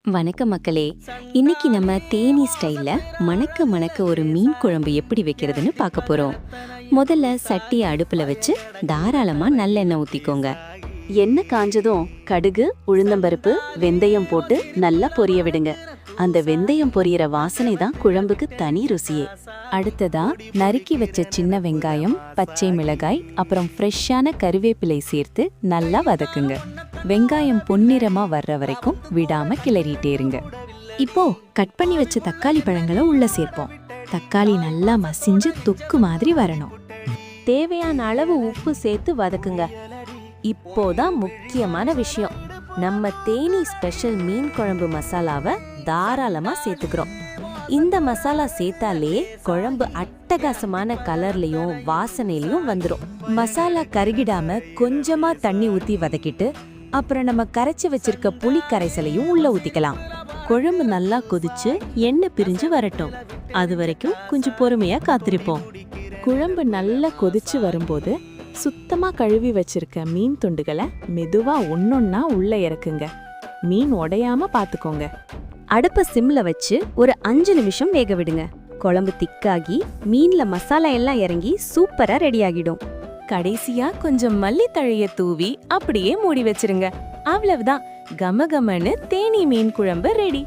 வணக்கம் மக்களே. இன்னைக்கு நம்ம தேனி ஸ்டைல்ல மணக்க மணக்க ஒரு மீன் குழம்பு எப்படி வைக்கிறதுன்னு பார்க்க போறோம். முதல்ல சட்டியை அடுப்புல வச்சு தாராளமா நல்லெண்ணெய் ஊத்திக்கோங்க. எண்ணெய் காஞ்சதும் கடுகு, உளுந்தம்பருப்பு, வெந்தயம் போட்டு நல்லா பொரிய விடுங்க. அந்த வெந்தயம் பொரியற வாசனை தான் குழம்புக்கு தனி ருசியே. அடுத்ததா நறுக்கி வச்ச சின்ன வெங்காயம், பச்சை மிளகாய், அப்புறம் ஃப்ரெஷ்ஷான கருவேப்பிலை சேர்த்து நல்லா வதக்குங்க. வெங்காயம் பொன்னிறமா வர்ற வரைக்கும் விடாம கிளறிட்டே இருங்க. இப்போ கட் பண்ணி வச்ச தக்காளி பழங்களை உள்ள சேர்ப்போம். தக்காளி நல்லா மசிஞ்சு தொக்கு மாதிரி வரணும். தேவையான அளவு உப்பு சேர்த்து வதக்குங்க. இப்போதான் முக்கியமான விஷயம், நம்ம தேனி ஸ்பெஷல் மீன் குழம்பு மசாலாவை தாராளமா சேர்த்துக்கிறோம். இந்த மசாலா சேர்த்தாலே குழம்பு அட்டகாசமான கலர்லயும் வாசனையிலயும் வந்துடும். மசாலா கருகிடாம கொஞ்சமா தண்ணி ஊத்தி வதக்கிட்டு அப்புறம் நம்ம கரைச்சி வச்சிருக்க புளி கரைசலையும் உள்ள ஊத்திக்கலாம். குழம்பு நல்லா கொதிச்சு எண்ணெய் பிரிஞ்சு வரட்டும். அது வரைக்கும் கொஞ்சம் பொறுமையா காத்திருப்போம். குழம்பு நல்லா கொதிச்சு வரும்போது சுத்தமா கழுவி வச்சிருக்க மீன் துண்டுகளை மெதுவா ஒன்னொன்னா உள்ள இறக்குங்க. மீன் உடையாம பாத்துக்கோங்க. அடுப்பை சிம்ல வச்சு ஒரு 5 நிமிஷம் வேக விடுங்க. குழம்பு திக்காகி மீன்ல மசாலா எல்லாம் இறங்கி சூப்பரா ரெடி ஆகிடும். கடைசியா கொஞ்சம் மல்லித்தழைய தூவி அப்படியே மூடி வச்சிருங்க. அவ்வளவுதான், கமகமன்னு தேனி மீன் குழம்பு ரெடி.